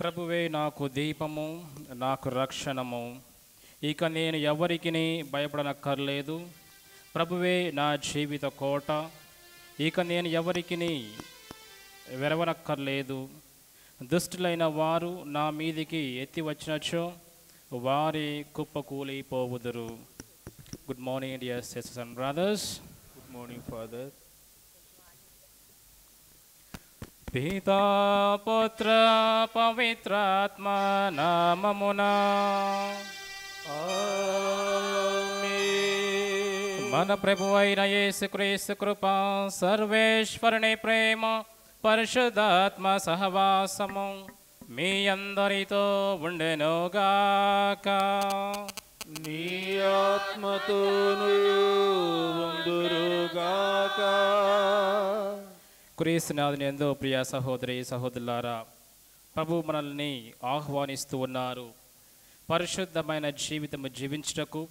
ప్రభువే నాకు దీపము, నాకు రక్షణము, ఇక నేను ఎవరికిని భయపడనక్కర్లేదు. ప్రభువే నా జీవిత కోట, ఇక నేను ఎవరికిని వెరవనక్కర్లేదు. దుష్టులైన వారు నా మీదికి ఎత్తి వచ్చినచో వారి కుప్పకూలిపోవుదురు. Good morning dear sisters and brothers. Good morning, Father. పితా పుత్ర పవిత్రాత్మ నామమునా ఆమేన్. మన ప్రభువైన యేసుక్రీస్తు కృప, సర్వేశ్వరుని ప్రేమ, పరిశుద్ధాత్మ సహవాసము మీ అందరితో ఉండెనుగాక. నీ ఆత్మతోను ఉందురుగాక. క్రీస్తునాథుని యందు ప్రియ సహోదరి సహోదరులారా, ప్రభు మనల్ని ఆహ్వానిస్తూ ఉన్నారు. పరిశుద్ధమైన జీవితం జీవించుటకు,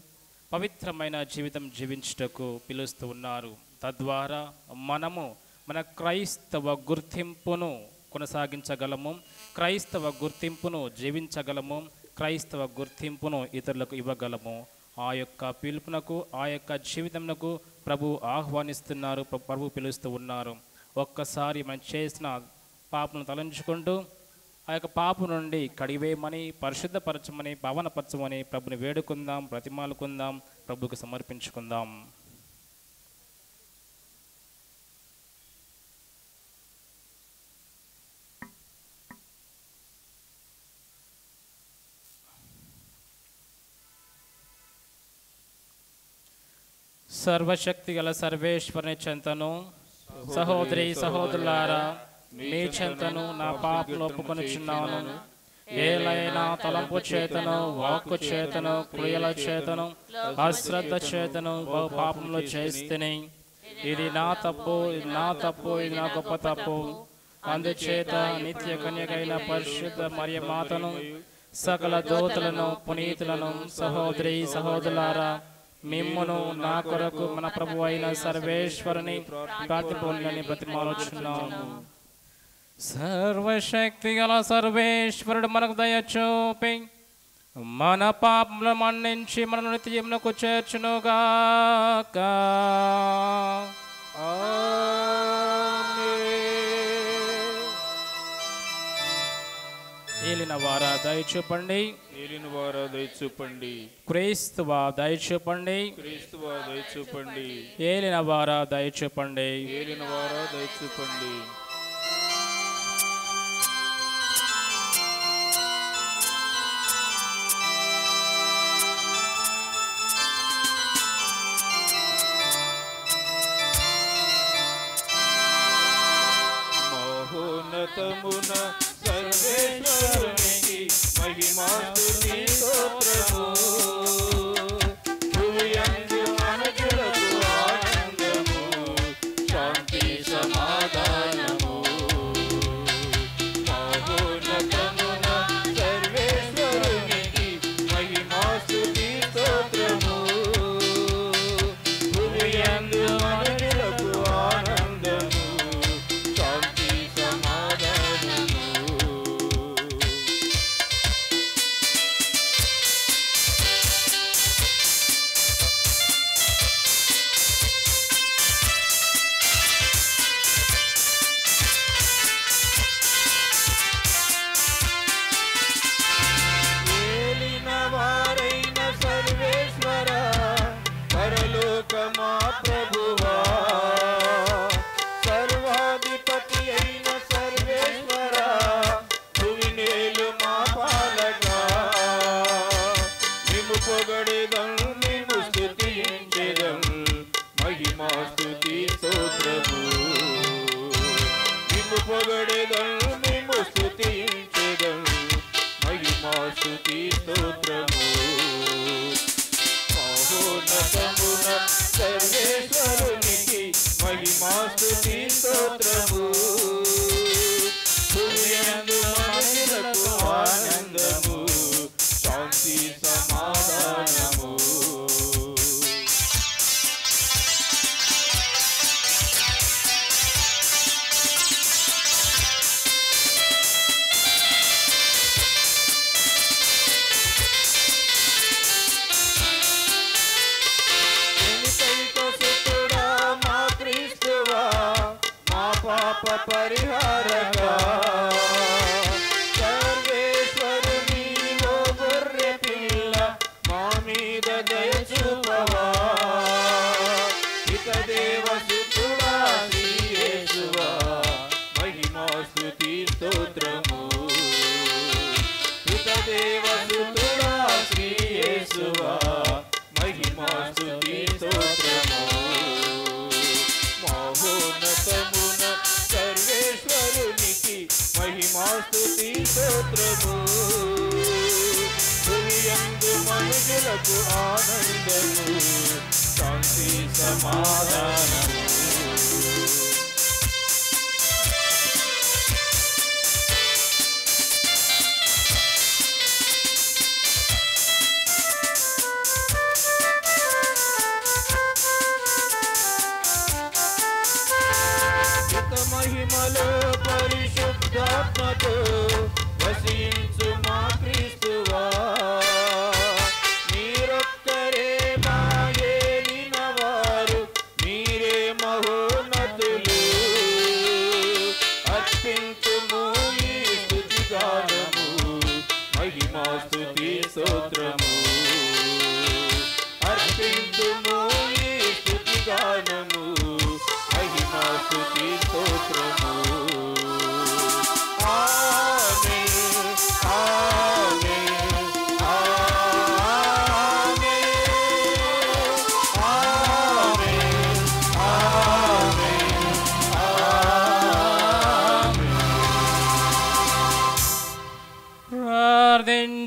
పవిత్రమైన జీవితం జీవించుటకు పిలుస్తూ ఉన్నారు. తద్వారా మనము మన క్రైస్తవ గుర్తింపును కొనసాగించగలము, క్రైస్తవ గుర్తింపును జీవించగలము, క్రైస్తవ గుర్తింపును ఇతరులకు ఇవ్వగలము. ఆ యొక్క పిలుపునకు, ఆ యొక్క జీవితమునకు ప్రభు ఆహ్వానిస్తున్నారు, ప్రభు పిలుస్తూ ఉన్నారు. ఒక్కసారి మనం చేసిన పాపను తలంచుకుంటూ ఆ యొక్క పాపం నుండి కడివేయమని, పరిశుద్ధపరచమని, భవనపరచమని ప్రభుని వేడుకుందాం, ప్రతిమాలుకుందాం, ప్రభుకు సమర్పించుకుందాం. సర్వశక్తి గల సర్వేశ్వరుని చెంతను, సహోదరి సహోదరులారా, మీ చెంతను నా పాపలు ఒప్పుకొనుచున్నాను. ఏలైనా తలంపు చేతను, వాక్కు చేతను, క్రియల చేతను, అశ్రద్ధ చేతను బహు పాపములు చేస్తేనే. ఇది నా తప్పు, ఇది నా తప్పు, ఇది నా గొప్ప తప్పు. అందుచేత నిత్య కన్యకైన పరిశుద్ధ మరియ మాతను, సకల దూతలను, పునీతులను, సహోదరి సహోదరులారా, మిమ్మును నా కొరకు మన ప్రభు అయిన సర్వేశ్వరుని ప్రార్థింపవలెనని బ్రతిమాలుచున్నాము. సర్వశక్తి గల సర్వేశ్వరుడు మనకు దయచూపి మన పాపములను మన్నించి మనను నిత్య జీవమునకు చేర్చునుగాక. ఏలిన వారా దయచూపండి, ఏలిన వారా దయచూపండి, క్రీస్తువా దయచూపండి, క్రీస్తువా దయచూపండి, ఏలిన వారా దయచూపండి, ఏలిన వారా దయచూపండి. మహోన్నతమున సర్వేశ్వరునికి మహిమాస్తుతి స్తోత్రము. భూయందు మనుషులకు ఆనందము, శాంతి సమాధానము. మహోన్నతమున సర్వేశ్వరునికి మహిమాస్తుతి స్తోత్రము. భూయందు మనుషులకు ఆనందము, శాంతి సమాధానము. ఏలిన వారైన సర్వేశ్వర, పరలోకమా ప్రభువా, సర్వాధిపతి అయిన సర్వేశ్వర, భువినేలు మా పాలక. మేము పొగడెదం, మేము స్తుతించెదం, మహిమాస్తుతి స్తోత్రము. మేము పొగడెదం, మేము స్తుతించెదం, మహిమాస్తుతి స్తోత్రము. మహోన్నతమున సర్వేశ్వరునికి మహిమాస్తుతి స్తోత్రము. భూయందు మనుషులకు ఆనందము, శాంతి సమాధానము. మా క్రీస్తువా, మా పాప పరిహారక. సర్వేశ్వరుని ఓ గొర్రె పిల్ల, మా మీద దయచూపవా. ఇక దేవసుతుడా శ్రీ యేసువా, మహిమాస్తుతి స్తోత్రము. ఇక దేవసుతుడా శ్రీ యేసువా, మహిమాస్తుతి స్తోత్రము. మహోన్నతమున సర్వేశ్వరునికి మహిమాస్తుతి స్తోత్రము. భూయందు మనుషులకు ఆనందము, శాంతి సమాధానము. మహిమలో పరిశుద్ధాత్మతో వసించు మా క్రీస్తువా, మీరొక్కరే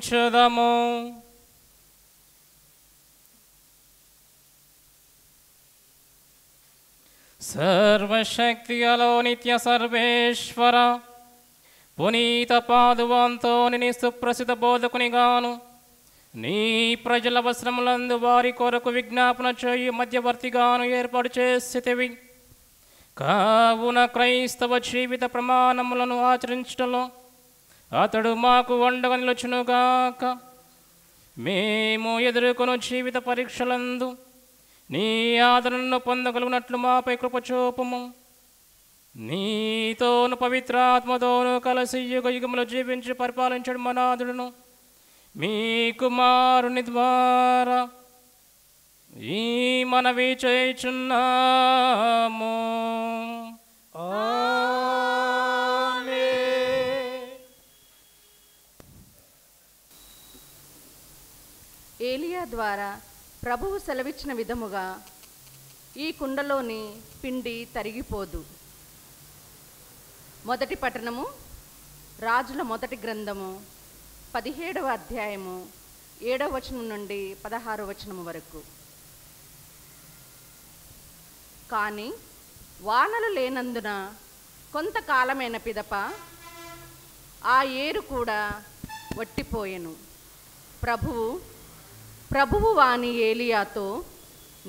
ప్రార్థించుదము. సర్వశక్తిగలో నిత్య సర్వేశ్వర, పునీత పాదువాంతోని సుప్రసిద్ధ బోధకునిగాను, నీ ప్రజల అవసరములందు వారి కొరకు విజ్ఞాపన చేయు మధ్యవర్తిగాను ఏర్పాటు చేసితివి. కావున క్రైస్తవ జీవిత ప్రమాణములను ఆచరించడంలో అతడు మాకు వండగా నిలుచునుగాక. మేము ఎదుర్కొను జీవిత పరీక్షలందు నీ ఆదరణను పొందగలుగునట్లు మాపై కృపచూపము. నీతోను పవిత్రాత్మతోను కలిసి యుగ యుగములు జీవించి పరిపాలించడం మనాదుడును మీ కుమారుని ద్వారా ఈ మనవి చేయుచున్నాము. ఏలియా ద్వారా ప్రభువు సెలవిచ్చిన విధముగా ఈ కుండలోని పిండి తరిగిపోదు. మొదటి పట్టణము రాజుల మొదటి గ్రంథము 17వ అధ్యాయము 7వ వచనం నుండి 16వ వచనము వరకు. కానీ వానలు లేనందున కొంతకాలమైన పిదప ఆ ఏరు కూడా వట్టిపోయెను. ప్రభువు వాని ఏలియాతో,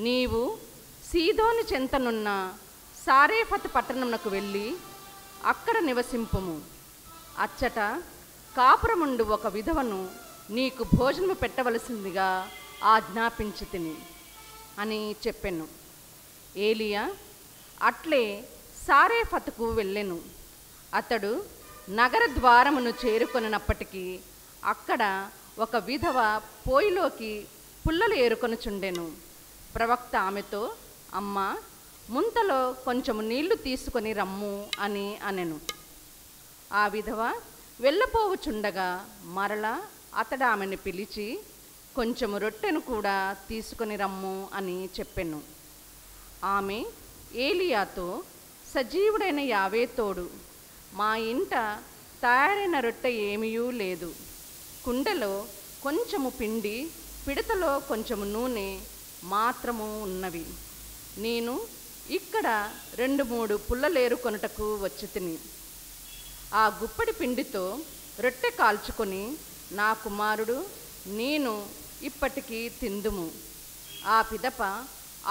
నీవు సీదోను చెంతనున్న సారేఫత్ పట్టణమునకు వెళ్ళి అక్కడ నివసింపుము. అచ్చట కాపురముండు ఒక విధవను నీకు భోజనము పెట్టవలసిందిగా ఆజ్ఞాపించితిని అని చెప్పెను. ఏలియా అట్లే సారేఫతుకు వెళ్ళెను. అతడు నగర ద్వారమును చేరుకొనినప్పటికీ అక్కడ ఒక విధవ పోయిలోకి పుల్లలు ఏరుకొనుచుండెను. ప్రవక్త ఆమెతో, అమ్మా, ముంతలో కొంచెము నీళ్లు తీసుకొని రమ్ము అని అనెను. ఆ విధవ వెళ్ళపోవుచుండగా మరలా అతడు ఆమెను పిలిచి కొంచెము రొట్టెను కూడా తీసుకొని రమ్ము అని చెప్పెను. ఆమె ఏలియాతో, సజీవుడైన యావే తోడు, మా ఇంట తయారైన రొట్టె ఏమీయూ లేదు. కుండలో కొంచెము పిండి, పిడతలో కొంచెము నూనె మాత్రము ఉన్నవి. నేను ఇక్కడ 2-3 పుల్లలేరుకొనుటకు వచ్చి తిని ఆ గుప్పడి పిండితో రొట్టె కాల్చుకొని నా కుమారుడు నేను ఇప్పటికీ తిందుము. ఆ పిదప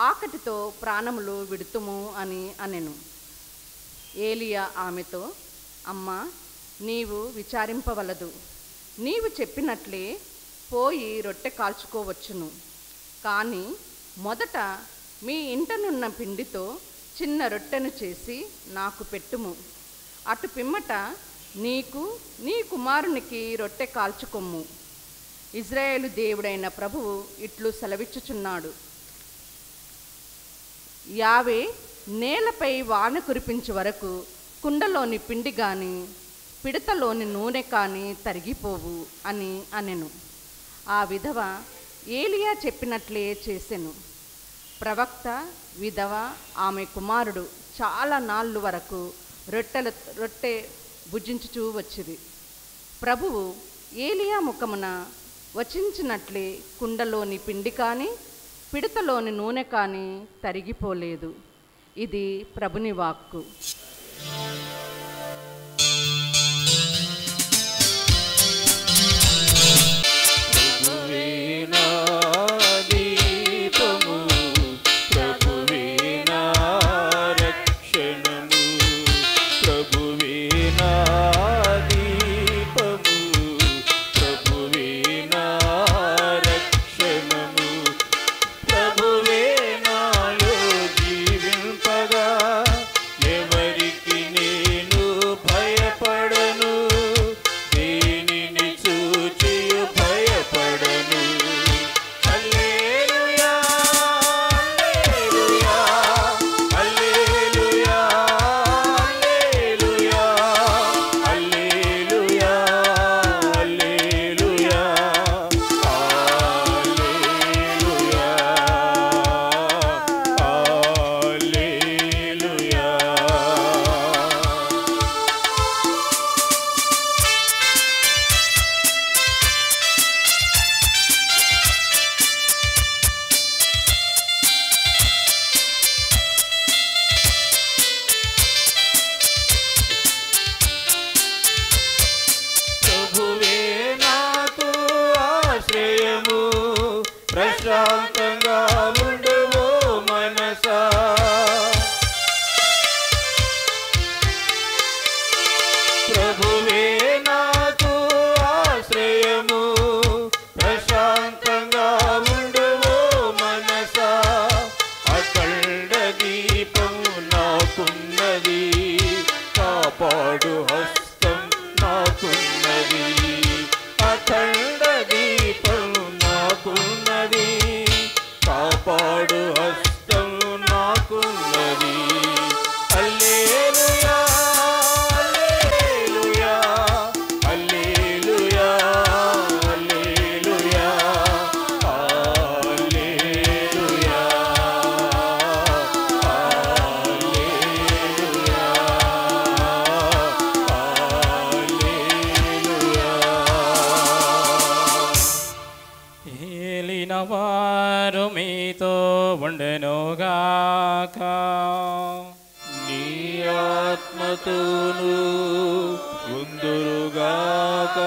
ఆకటితో ప్రాణములు విడుతుము అని అనెను. ఏలియా ఆమెతో, అమ్మా, నీవు విచారింపవలదు. నీవు చెప్పినట్లే పోయి రొట్టె కాల్చుకోవచ్చును. కానీ మొదట మీ ఇంటనున్న పిండితో చిన్న రొట్టెను చేసి నాకు పెట్టుము. అటు పిమ్మట నీకు నీ కుమారునికి రొట్టె కాల్చుకొమ్ము. ఇజ్రాయేలు దేవుడైన ప్రభువు ఇట్లు సెలవిచ్చుచున్నాడు, యావే నేలపై వాన కురిపించే వరకు కుండలోని పిండి కానీ పిడతలోని నూనె కానీ తరిగిపోవు అని అనెను. ఆ విధవ ఏలియా చెప్పినట్లే చేసెను. ప్రవక్త, విధవ, ఆమె కుమారుడు చాలా నాళ్ళు వరకు రొట్టె భుజించుచూ వచ్చింది. ప్రభువు ఏలియా ముఖమున వచించినట్లే కుండలోని పిండి కానీ పిడతలోని నూనె కానీ తరిగిపోలేదు. ఇది ప్రభుని వాక్కు. ఎవరికి ఉండువో మనసా ప్రభువే నాకు ఆశ్రయము ప్రశాంతంగా ఉండువో మనసా అఖండ దీపం నాకున్నది కాపాడు హస్తం నాకున్నది అఖండ దీపం నాకున్నది కాపాడు హస్తం నాకున్నది హల్లెలూయా హల్లెలూయా హల్లెలూయా హల్లెలూయా హల్లెలూయా ఏలినవారు మీతో ఉండెనుగాక. నీ ఆత్మతోను ఉందురుగాక.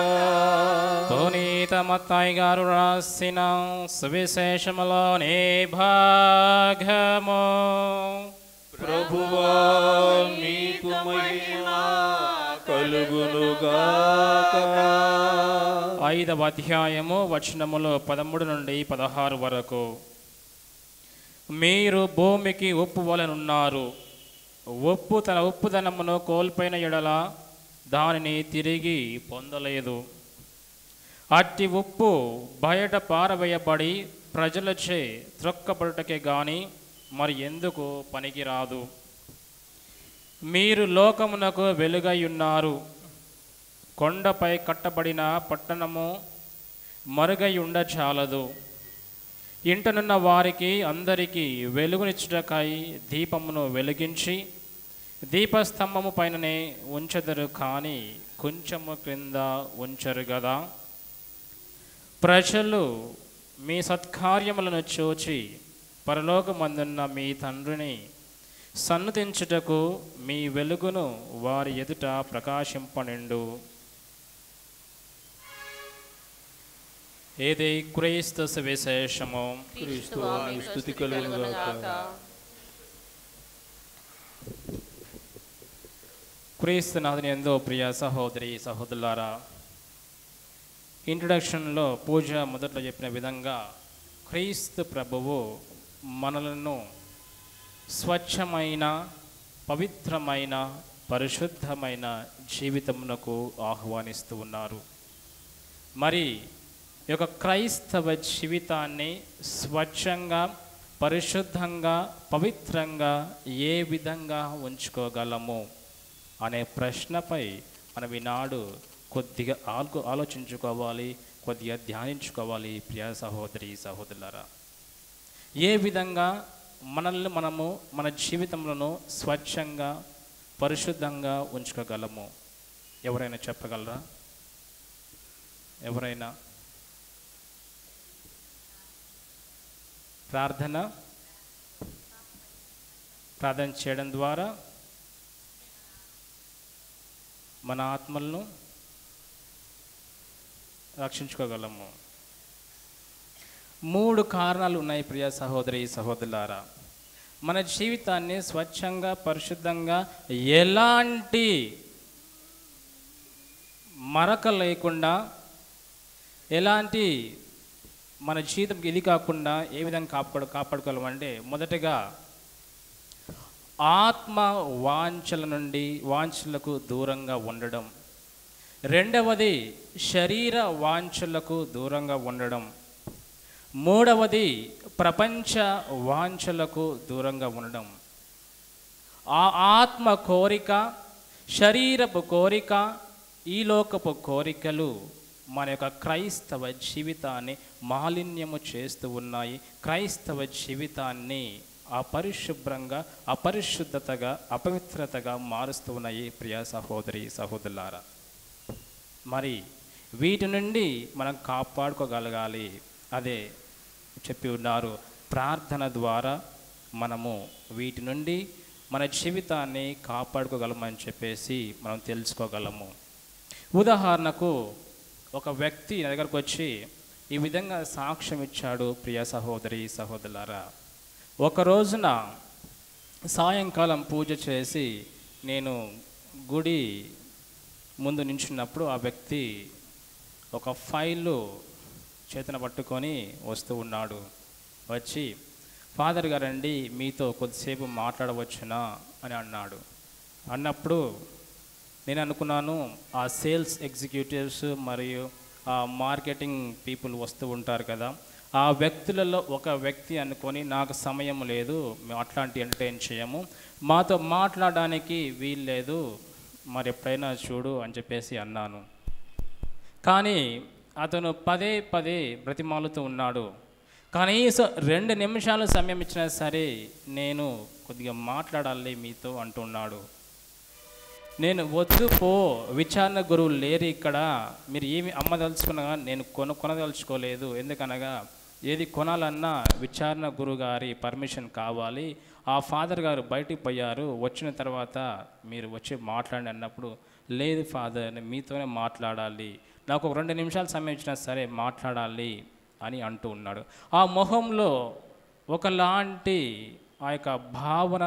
పునీత మత్తయి గారు రాసిన సువిశేషములోని భాగము. ప్రభువా నీకు మహిమ కలుగునుగాక. 5వ అధ్యాయము వచనములు 13 నుండి 16 వరకు. మీరు భూమికి ఉప్పు వలెనున్నారు. ఉప్పు తన ఉప్పుదనమును కోల్పోయిన ఎడల దానిని తిరిగి పొందలేదు. అట్టి ఉప్పు బయట పారవేయబడి ప్రజలచే త్రొక్కబడుటకే గాని మరి ఎందుకు పనికిరాదు. మీరు లోకమునకు వెలుగై ఉన్నారు. కొండపై కట్టబడిన పట్టణము మరుగై ఉండచాలదు. ఇంటనున్న వారికి అందరికీ వెలుగునిచ్చుటకై దీపమును వెలిగించి దీపస్తంభము పైననే ఉంచెదరు, కానీ కొంచెము క్రింద ఉంచరు గదా. ప్రజలు మీ సత్కార్యములను చూచి పరలోకమందున్న మీ తండ్రిని సన్నుతించుటకు మీ వెలుగును వారి ఎదుట ప్రకాశింపనిండు. ఏది క్రీస్తు సువిశేషము. క్రీస్తువా నీకు స్తుతి కలుగునుగాక. క్రీస్తునాథుని యందు ప్రియ సహోదరి సహోదరులారా, ఇంట్రడక్షన్లో పూజ మొదట్లో చెప్పిన విధంగా క్రీస్తు ప్రభువు మనలను స్వచ్ఛమైన పవిత్రమైన పరిశుద్ధమైన జీవితమునకు ఆహ్వానిస్తూ ఉన్నారు. మరి ఈ యొక్క క్రైస్తవ జీవితాన్ని స్వచ్ఛంగా పరిశుద్ధంగా పవిత్రంగా ఏ విధంగా ఉంచుకోగలము అనే ప్రశ్నపై మనం ఈనాడు కొద్దిగా ఆలోచించుకోవాలి, కొద్దిగా ధ్యానించుకోవాలి. ప్రియ సహోదరి సహోదరులారా, ఏ విధంగా మనల్ని మనము మన జీవితంలో స్వచ్ఛంగా పరిశుద్ధంగా ఉంచుకోగలము? ఎవరైనా చెప్పగలరా? ఎవరైనా? ప్రార్థన చేయడం ద్వారా మన ఆత్మలను రక్షించుకోగలము. 3 కారణాలు ఉన్నాయి ప్రియ సహోదరి సహోదరులారా. మన జీవితాన్ని స్వచ్ఛంగా పరిశుద్ధంగా ఎలాంటి మరక లేకుండా, ఎలాంటి మన జీవితంకి ఇది కాకుండా ఏ విధంగా కాపాడుకోవాలంటే, మొదటగా ఆత్మ వాంఛలకు దూరంగా ఉండడం. రెండవది శరీర వాంఛలకు దూరంగా ఉండడం. మూడవది ప్రపంచ వాంఛలకు దూరంగా ఉండడం. ఆ ఆత్మ కోరిక, శరీరపు కోరిక, ఈ లోకపు కోరికలు మన యొక్క క్రైస్తవ జీవితాన్ని మాలిన్యము చేస్తూ ఉన్నాయి. క్రైస్తవ జీవితాన్ని అపరిశుభ్రంగా, అపరిశుద్ధతగా, అపవిత్రతగా మారుస్తూ ఉన్నాయి ప్రియ సహోదరి సహోదరులారా. మరి వీటి నుండి మనం కాపాడుకోగలగాలి. అదే చెప్పి ఉన్నారు, ప్రార్థన ద్వారా మనము వీటి నుండి మన జీవితాన్ని కాపాడుకోగలమని చెప్పేసి మనం తెలుసుకోగలము. ఉదాహరణకు, ఒక వ్యక్తి నా దగ్గరకు వచ్చి, ఈ విధంగా సాక్ష్యం ఇచ్చాడు. ప్రియ సహోదరి సహోదరులారా, ఒక రోజున సాయంకాలం పూజ చేసి నేను గుడి ముందు నించున్నప్పుడు ఆ వ్యక్తి ఒక ఫైలు చేతన పట్టుకొని వస్తూ ఉన్నాడు. వచ్చి, ఫాదర్ గారండి మీతో కొద్దిసేపు మాట్లాడవచ్చునా అని అన్నాడు. అన్నప్పుడు నేను అనుకున్నాను, ఆ సేల్స్ ఎగ్జిక్యూటివ్స్ మరియు ఆ మార్కెటింగ్ పీపుల్ వస్తూ ఉంటారు కదా, ఆ వ్యక్తులలో ఒక వ్యక్తి అనుకొని, నాకు సమయం లేదు, మేము అట్లాంటి ఎంటర్టైన్ చేయము, మాతో మాట్లాడడానికి వీలు లేదు, మరి ఎప్పుడైనా చూడు అని చెప్పేసి అన్నాను. కానీ అతను పదే పదే బ్రతిమాలుతూ ఉన్నాడు. కనీసం 2 నిమిషాలు సమయం ఇచ్చినా సరే నేను కొద్దిగా మాట్లాడాలి మీతో అంటున్నాడు. నేను వద్దు పో, విచారణ గురువులు లేరు ఇక్కడ, మీరు ఏమి అమ్మదలుచుకున్నా నేను కొనదలుచుకోలేదు, ఎందుకనగా ఏది కొనాలన్నా విచారణ గురువు గారి పర్మిషన్ కావాలి, ఆ ఫాదర్ గారు బయటికి పోయారు, వచ్చిన తర్వాత మీరు వచ్చి మాట్లాడండి అన్నప్పుడు, లేదు ఫాదర్ నేను మీతోనే మాట్లాడాలి, నాకు ఒక 2 నిమిషాలు సమయం ఇచ్చినా సరే మాట్లాడాలి అని అంటూ ఉన్నాడు. ఆ మొహంలో ఒకలాంటి ఆ యొక్క భావన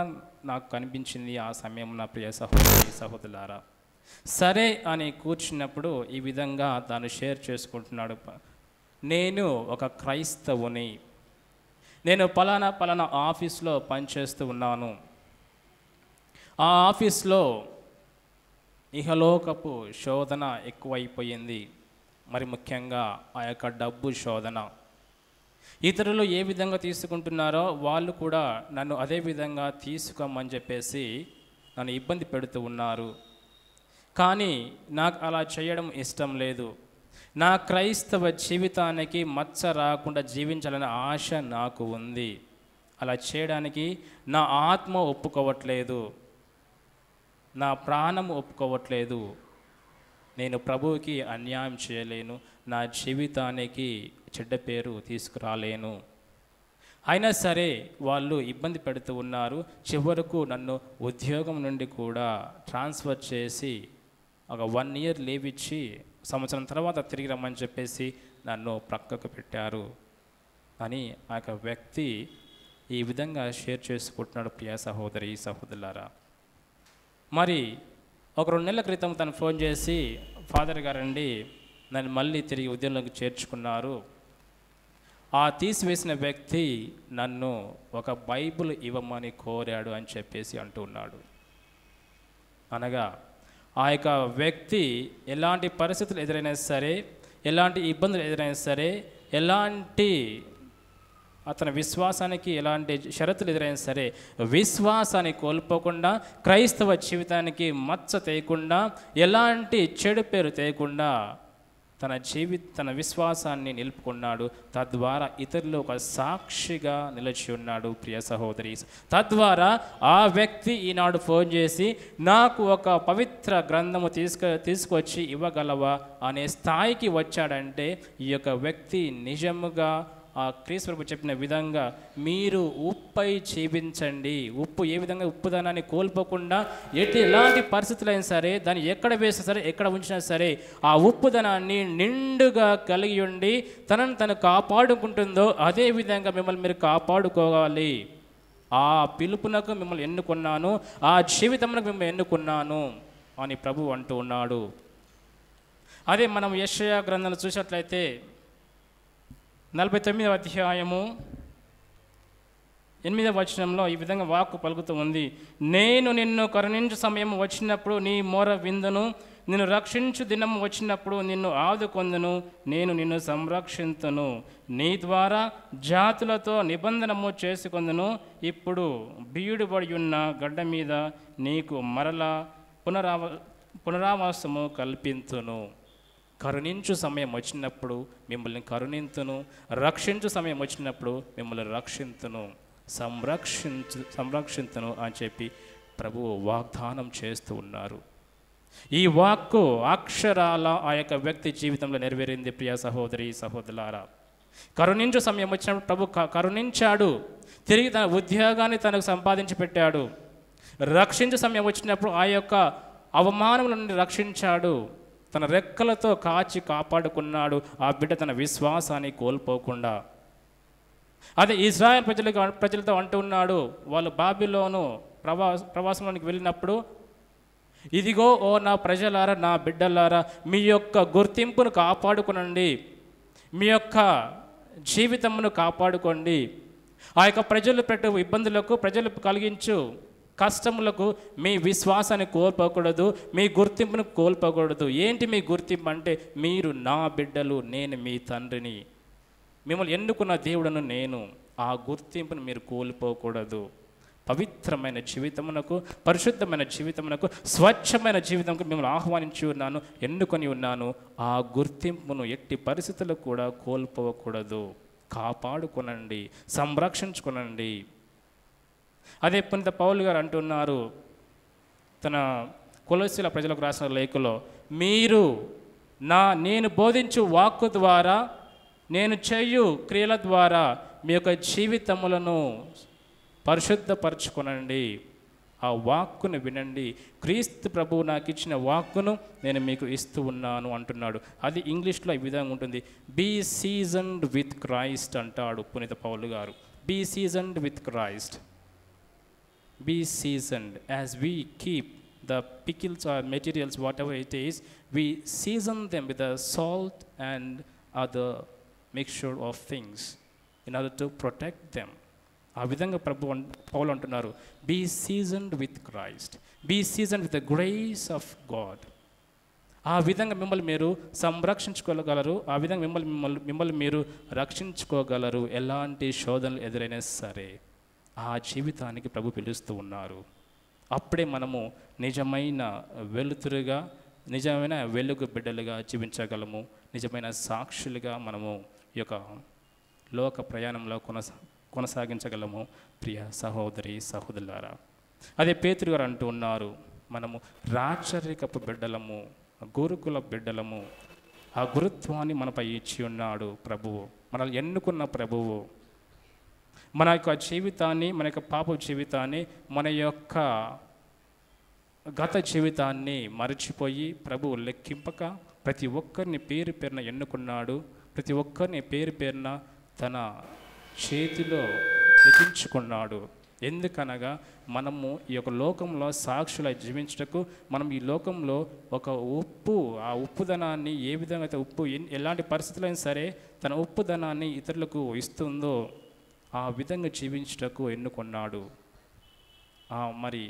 నాకు కనిపించింది ఆ సమయం. నా ప్రియ సహోదరి సహోదరులారా, సరే అని కూర్చున్నప్పుడు ఈ విధంగా తాను షేర్ చేసుకుంటున్నాడు. నేను ఒక క్రైస్తవుని, నేను పలానా ఆఫీస్లో పనిచేస్తూ ఉన్నాను, ఆ ఆఫీస్లో ఇహలోకపు శోధన ఎక్కువైపోయింది, మరి ముఖ్యంగా ఆ యొక్క డబ్బు శోధన. ఇతరులు ఏ విధంగా తీసుకుంటున్నారో వాళ్ళు కూడా నన్ను అదే విధంగా తీసుకోమని చెప్పేసి నన్ను ఇబ్బంది పెడుతూ ఉన్నారు. కానీ నాకు అలా చేయడం ఇష్టం లేదు. నా క్రైస్తవ జీవితానికి మచ్చ రాకుండా జీవించాలనే ఆశ నాకు ఉంది. అలా చేయడానికి నా ఆత్మ ఒప్పుకోవట్లేదు, నా ప్రాణం ఒప్పుకోవట్లేదు. నేను ప్రభువుకి అన్యాయం చేయలేను, నా జీవితానికి చెడ్డ పేరు తీసుకురాలేను. అయినా సరే వాళ్ళు ఇబ్బంది పెడుతూ ఉన్నారు. చివరకు నన్ను ఉద్యోగం నుండి కూడా ట్రాన్స్ఫర్ చేసి ఒక 1 ఇయర్ లీవ్ ఇచ్చి సంవత్సరం తర్వాత తిరిగి రమ్మని చెప్పేసి నన్ను ప్రక్కకు పెట్టారు అని ఆ యొక్క వ్యక్తి ఈ విధంగా షేర్ చేసుకుంటున్నాడు. ప్రియ సహోదరి సహోదరులారా, మరి ఒక 2 నెలల క్రితం తను ఫోన్ చేసి, ఫాదర్ గారండి నన్ను మళ్ళీ తిరిగి ఉద్యోగంలోకి చేర్చుకున్నారు, ఆ తీసివేసిన వ్యక్తి నన్ను ఒక బైబిల్ ఇవ్వమని కోరాడు అని చెప్పేసి అంటూ ఉన్నాడు. అనగా ఆ యొక్క వ్యక్తి ఎలాంటి పరిస్థితులు ఎదురైనా సరే, ఎలాంటి ఇబ్బందులు ఎదురైనా సరే, ఎలాంటి అతని విశ్వాసానికి ఎలాంటి షరతులు ఎదురైనా సరే విశ్వాసాన్ని కోల్పోకుండా, క్రైస్తవ జీవితానికి మచ్చ తేయకుండా, ఎలాంటి చెడు పేరు తేయకుండా తన విశ్వాసాన్ని నిలుపుకున్నాడు. తద్వారా ఇతరులు ఒక సాక్షిగా నిలిచి ఉన్నాడు. ప్రియ సహోదరి, తద్వారా ఆ వ్యక్తి ఈనాడు ఫోన్ చేసి నాకు ఒక పవిత్ర గ్రంథము తీసుకొచ్చి ఇవ్వగలవా అనే స్థాయికి వచ్చాడంటే ఈ యొక్క వ్యక్తి నిజముగా ఆ క్రీస్తు ప్రభు చెప్పిన విధంగా మీరు ఉప్పై జీవించండి. ఉప్పు ఏ విధంగా ఉప్పుదనాన్ని కోల్పోకుండా ఎలాంటి పరిస్థితులైనా సరే, దాన్ని ఎక్కడ వేసినా సరే, ఎక్కడ ఉంచినా సరే ఆ ఉప్పుదనాన్ని నిండుగా కలిగి ఉండి తనను కాపాడుకుంటుందో అదే విధంగా మిమ్మల్ని మీరు కాపాడుకోవాలి. ఆ పిలుపునకు మిమ్మల్ని ఎన్నుకున్నాను, ఆ జీవితమునకు మిమ్మల్ని ఎన్నుకున్నాను అని ప్రభు అంటూ ఉన్నాడు. అదే మనం యెషయా గ్రంథంలో చూసినట్లయితే 49వ అధ్యాయము 8వ వచనంలో ఈ విధంగా వాక్కు పలుకుతూ ఉంది. నేను నిన్ను కరుణించు సమయం వచ్చినప్పుడు నీ మొర విందును, నిన్ను రక్షించు దినం వచ్చినప్పుడు నిన్ను ఆదుకొందును, నేను నిన్ను సంరక్షింతును, నీ ద్వారా జాతులతో నిబంధనము చేసుకొందును, ఇప్పుడు బీడుబడి ఉన్న గడ్డ మీద నీకు మరలా పునరావాసము కల్పింతును. కరుణించు సమయం వచ్చినప్పుడు మిమ్మల్ని కరుణింతును, రక్షించు సమయం వచ్చినప్పుడు మిమ్మల్ని రక్షింతును, సంరక్షింతును అని చెప్పి ప్రభువు వాగ్దానం చేస్తూ ఉన్నారు. ఈ వాక్కు అక్షరాల ఆ యొక్క వ్యక్తి జీవితంలో నెరవేరింది. ప్రియ సహోదరి సహోదరులారా, కరుణించు సమయం వచ్చినప్పుడు ప్రభు కరుణించాడు, తిరిగి తన ఉద్యోగాన్ని తనకు సంపాదించి పెట్టాడు. రక్షించు సమయం వచ్చినప్పుడు ఆ యొక్క అవమానముల నుండి రక్షించాడు, తన రెక్కలతో కాచి కాపాడుకున్నాడు ఆ బిడ్డ తన విశ్వాసాన్ని కోల్పోకుండా. అదే ఇజ్రాయెల్ ప్రజలతో అంటున్నాడు, వాళ్ళు బాబిలోను ప్రవాసంలోనికి వెళ్ళినప్పుడు, ఇదిగో ఓ నా ప్రజలారా, నా బిడ్డలారా, మీ యొక్క గుర్తింపును కాపాడుకునండి, మీ యొక్క జీవితమును కాపాడుకోండి. ఆ యొక్క ప్రజలు పెట్టు ఇబ్బందులకు, ప్రజలు కలిగించు కష్టములకు మీ విశ్వాసాన్ని కోల్పోకూడదు, మీ గుర్తింపును కోల్పోకూడదు. ఏంటి మీ గుర్తింపు అంటే, మీరు నా బిడ్డలు, నేను మీ తండ్రిని, మిమ్మల్ని ఎన్నుకున్న దేవుడను నేను. ఆ గుర్తింపును మీరు కోల్పోకూడదు. పవిత్రమైన జీవితమునకు, పరిశుద్ధమైన జీవితమునకు, స్వచ్ఛమైన జీవితంకు మిమ్మల్ని ఆహ్వానించి ఉన్నాను, ఎన్నుకొని ఉన్నాను. ఆ గుర్తింపును ఎట్టి పరిస్థితుల్లో కూడా కోల్పోకూడదు. కాపాడుకొనండి, సంరక్షించుకొనండి. అదే పునీత పౌలు గారు అంటున్నారు తన కొలొస్సీల ప్రజలకు రాసిన లేఖలో, మీరు నేను బోధించు వాక్కు ద్వారా, నేను చేయు క్రియల ద్వారా మీ యొక్క జీవితములను పరిశుద్ధపరచుకొనండి. ఆ వాక్కును వినండి. క్రీస్తు ప్రభువు నాకు ఇచ్చిన వాక్కును నేను మీకు ఇస్తూ ఉన్నాను అంటున్నాడు. అది ఇంగ్లీష్లో ఈ విధంగా ఉంటుంది, బీ సీజన్డ్ విత్ క్రైస్ట్ అంటాడు పునీత పౌలు గారు. Be seasoned with Christ. Be seasoned. As we keep the pickles or materials, whatever it is, we season them with the salt and other mixture of things in order to protect them. ఆ విధంగా పౌలు అంటున్నారు, be seasoned with Christ, be seasoned with the grace of God. ఆ విధంగా మిమ్మల్ని మీరు సంరక్షించుకోగలరు, ఆ విధంగా మిమ్మల్ని మీరు రక్షించుకోగలరు. ఎలాంటి శోధనలు ఎదురైనా సరే ఆ జీవితానికి ప్రభు పిలుస్తూ ఉన్నారు. అప్పుడే మనము నిజమైన వెలుతురుగా, నిజమైన వెలుగు బిడ్డలుగా జీవించగలము, నిజమైన సాక్షులుగా మనము ఈ యొక్క లోక ప్రయాణంలో కొనసాగించగలము. ప్రియ సహోదరి సహోదరులారా, అదే పేతురు గారు అంటూ ఉన్నారు, మనము రాచరికపు బిడ్డలము, గురుకుల బిడ్డలము. ఆ గురుత్వాన్ని మనపై ఇచ్చి ఉన్నాడు ప్రభువు, మనల్ని ఎన్నుకున్న ప్రభువు. మన యొక్క జీవితాన్ని, మన యొక్క పాప జీవితాన్ని, మన యొక్క గత జీవితాన్ని మరచిపోయి ప్రభువు లెక్కింపక ప్రతి ఒక్కరిని పేరు పేరున ఎన్నుకున్నాడు. ప్రతి ఒక్కరిని పేరు పేరున తన చేతిలో లిఖించుకున్నాడు. ఎందుకనగా మనము ఈ యొక్క లోకంలో సాక్షులై జీవించుటకు, మనం ఈ లోకంలో ఒక ఉప్పు, ఆ ఉప్పుదనాన్ని ఏ విధంగా అయితే ఉప్పు ఎలాంటి పరిస్థితులైనా సరే తన ఉప్పుదనాన్ని ఇతరులకు ఇస్తుందో ఆ విధంగా జీవించుటకు ఎన్నుకున్నాడు. మరి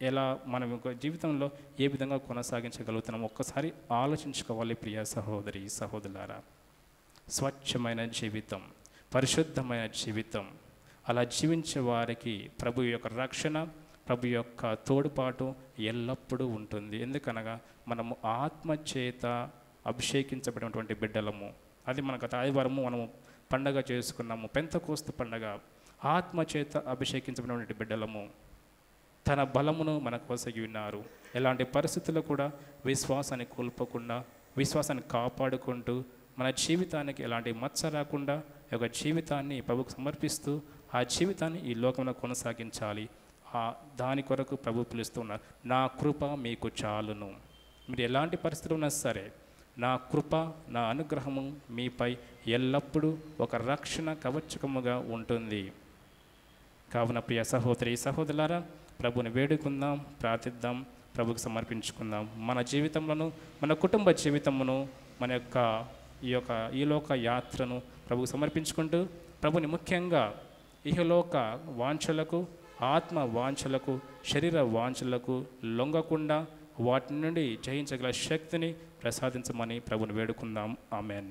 ఎలా మనం జీవితంలో ఏ విధంగా కొనసాగించగలుగుతున్నాం ఒక్కసారి ఆలోచించుకోవాలి ప్రియ సహోదరి సహోదరులారా. స్వచ్ఛమైన జీవితం, పరిశుద్ధమైన జీవితం, అలా జీవించే వారికి ప్రభు యొక్క రక్షణ, ప్రభు యొక్క తోడ్పాటు ఎల్లప్పుడూ ఉంటుంది. ఎందుకనగా మనము ఆత్మచేత అభిషేకించబడినటువంటి బిడ్డలము. అది మన గత ఆదివారము మనము పండగ చేసుకున్నాము, పెంతెకోస్తు పండగ. ఆత్మచేత అభిషేకించబడినటువంటి బిడ్డలము. తన బలమును మనకు వసగి ఉన్నారు. ఎలాంటి పరిస్థితుల్లో కూడా విశ్వాసాన్ని కోల్పోకుండా, విశ్వాసాన్ని కాపాడుకుంటూ, మన జీవితానికి ఎలాంటి మచ్చ రాకుండా ఒక జీవితాన్ని ప్రభుకు సమర్పిస్తూ ఆ జీవితాన్ని ఈ లోకంలో కొనసాగించాలి. దాని కొరకు ప్రభు పిలుస్తున్నారు, నా కృప మీకు చాలును. మీరు ఎలాంటి పరిస్థితులు ఉన్నా సరే నా కృప, నా అనుగ్రహము మీపై ఎల్లప్పుడూ ఒక రక్షణ కవచకముగా ఉంటుంది. కావున ప్రియ సహోదరి సహోదరులారా, ప్రభుని వేడుకుందాం, ప్రార్థిద్దాం, ప్రభుకు సమర్పించుకుందాం. మన జీవితంలో, మన కుటుంబ జీవితమును, మన యొక్క ఈ లోక యాత్రను ప్రభుకు సమర్పించుకుంటూ, ప్రభుని ముఖ్యంగా ఇహలోక వాంఛలకు, ఆత్మ వాంఛలకు, శరీర వాంఛలకు లొంగకుండా వాటి నుండి జయించగల శక్తిని ప్రసాదించమని ప్రభుని వేడుకుందాం. ఆమెన్.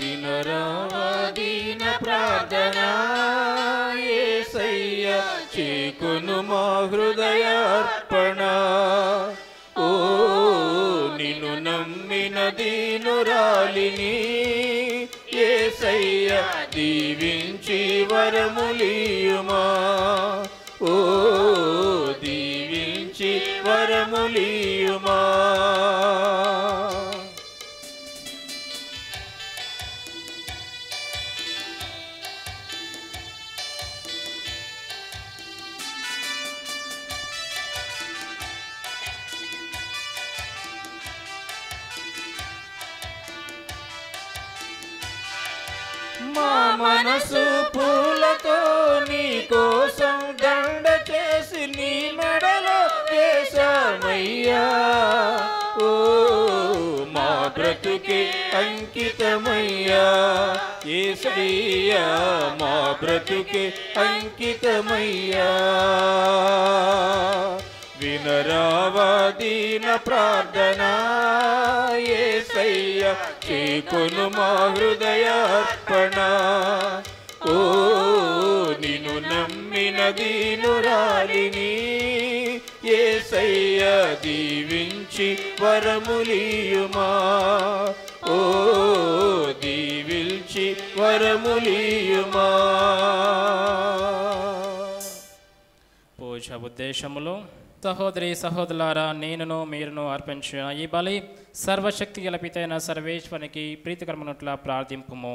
వినరావాదీన ప్రార్థన యేసయ్య చేకొను మా హృదయార్పణ. ఓ నిన్ను నమ్మిన దీనురాలిని యేసయ్య దీవించి వరములియుమా. ఓ దీవించి వరములియుమా. మా మనసు పూలతో నీ కోసం దండ చేసి నీ మెడలో వేశామయ్యా. ఓ మా బ్రతుకే అంకితమయ్యా యేసయ్యా, మా బ్రతుకే అంకితమయ్యా. వినరావా దీన ప్రార్థన యేసయ్యా, చేకొను మా హృదయార్పణ. ఓ నిన్ను నమ్మిన దీనురాలిని యేసయ్యా, దీవించి వరములియుమా. ఓ దీవించి వరములియుమా. పూజ ఉద్దేశములు సహోదరి సహోదరులారా, నేనును మీరును అర్పించిన ఈ బలి సర్వశక్తి గల పితైన సర్వేశ్వరునికి ప్రీతికరమునట్లా ప్రార్థింపుము.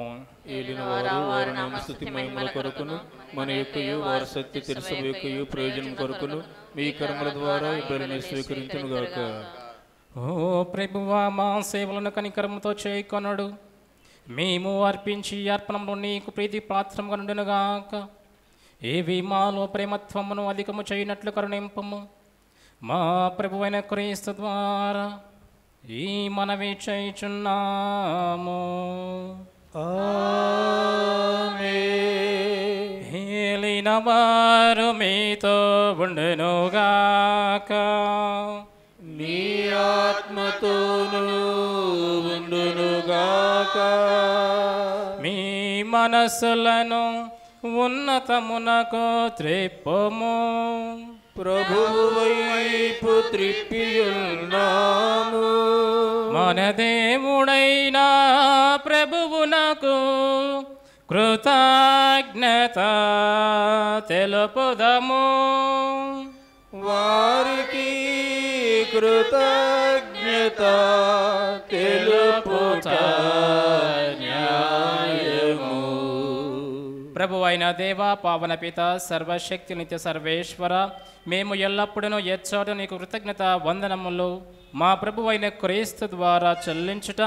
ఏలిన వారు వారి నామస్తుతి మహిమల కొరకును మన యొక్కయు వారి శక్తి తెలుసు యొక్కయు ప్రయోజనం కొరకును మీ కర్మల ద్వారా ఈ బలిని స్వీకరించునుగాక. ఓ ప్రభువా, మా సేవలను కనికరముతో చేయకొనడు. మేము అర్పించి అర్పణంలో నీకు ప్రీతి పాత్రముగా నుండునుగాక. ఏవి మాలో ప్రేమత్వమును అధికము చేయనట్లు కరుణింపము. మా ప్రభువైన క్రీస్తు ద్వారా ఈ మనవి చేయుచున్నాము. ఏలిన వారు మీతో ఉండునుగాక. నీ ఆత్మతోనూ ఉండునుగాక. మీ మనస్సులను ఉన్నతమునకు త్రిప్పుము. ప్రభువు వైపు త్రిప్పియున్నాము. మన దేవుడైన ప్రభువునకు కృతజ్ఞత తెలుపుదము. వారికి కృతజ్ఞత తెలుపుట న్యాయము. ప్రభువైన దేవా, పావన పిత, సర్వశక్తి నిత్య సర్వేశ్వర, మేము ఎల్లప్పుడూ ఎచ్చోట నీకు కృతజ్ఞత వందనములు మా ప్రభువైన క్రీస్తు ద్వారా చెల్లించుట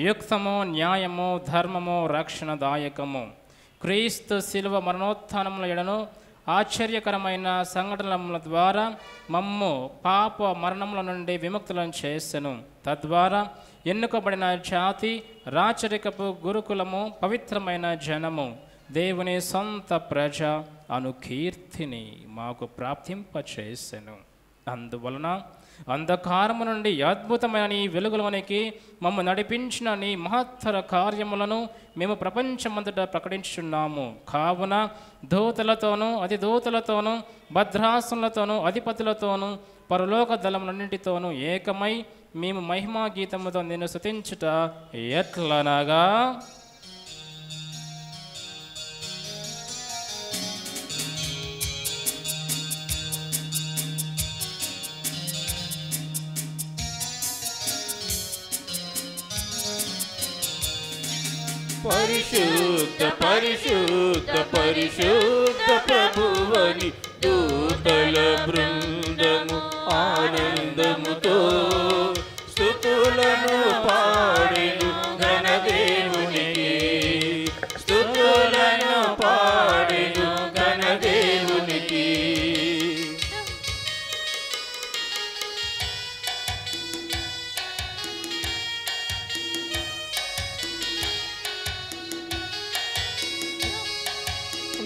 యుక్తము, న్యాయము, ధర్మము, రక్షణదాయకము. క్రీస్తు శిలువ మరణోత్థానముల ఎడను ఆశ్చర్యకరమైన సంఘటనల ద్వారా మమ్ము పాప మరణముల నుండి విముక్తులను చేసెను. తద్వారా ఎన్నుకబడిన జాతి, రాచరికపు గురుకులము, పవిత్రమైన జనము, దేవుని సొంత ప్రజ అను కీర్తిని మాకు ప్రాప్తింపచేసెను. అందువలన అంధకారము నుండి అద్భుతమైన నీ వెలుగులోనికి మమ్ము నడిపించిన నీ మహత్తర కార్యములను మేము ప్రపంచమంతటా ప్రకటించుచున్నాము. కావున దూతలతోనూ అధిదూతలతోనూ భద్రాసులతోనూ అధిపతులతోనూ పరలోక దళములన్నింటితోనూ ఏకమై మేము మహిమా గీతముతో నిన్ను స్తుతించుట ఎట్లనగా, పరిశుద్ధ పరిశుద్ధ పరిశుద్ధ ప్రభువని దూతల బృందము ఆనందముతో స్తుతులను పాడెను ఘనదేవునికి. స్తుతులను పాడెను ఘనదేవునికి.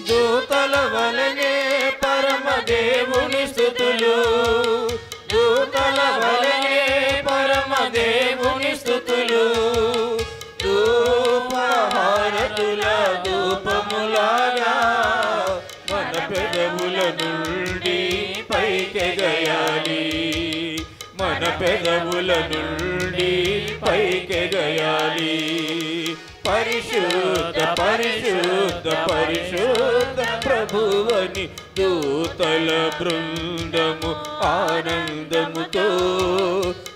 దూతల వలనే పరమదేవుని స్తుతులు, దూతల వలనే పరమదేవుని స్తుతులు. ధూపహారతుల ధూపములాగా మన పెదవుల నుండి పైకెగయాలి, మన పెదవుల నుండి పైకెగయాలి. పరిశుద్ధ పరిశుద్ధ పరిశుద్ధ ప్రభువని దూతల బృందము ఆనందముతో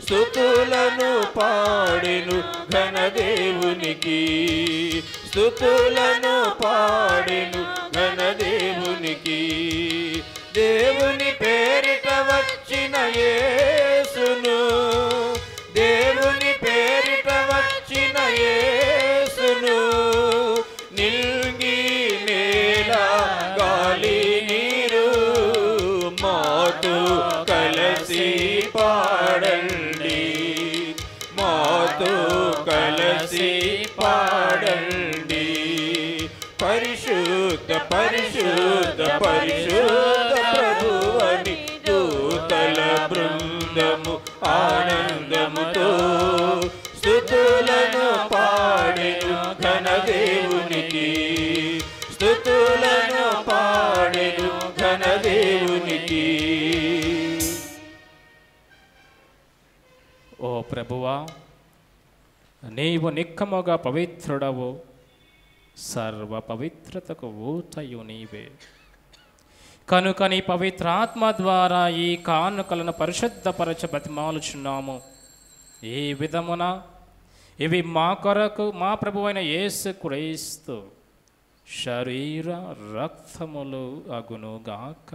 స్తుతులను పాడెను ఘనదేవునికి. స్తుతులను పాడెను ఘనదేవునికి. దేవుని పేరిట వచ్చిన యేసును, దేవుని పేరిట వచ్చిన యేసును నిల్ పరిశుద్ధ పరిశుద్ధ ప్రభువని దూతల బృందము ఆనందముతో స్తుతులను పాడెను ఘనదేవునికి, స్తుతులను పాడెను ఘనదేవునికి. ఓ ప్రభువా, నీవు నిక్కముగా పవిత్రుడవు, సర్వ పవిత్రతకు ఊటయు నీవే. కనుక నీ పవిత్రాత్మ ద్వారా ఈ కానుకలను పరిశుద్ధపరచ బతిమాలుచున్నాము. ఈ విధమున ఇవి మా కొరకు మా ప్రభువైన యేసుక్రీస్తు శరీర రక్తములు అగునుగాక.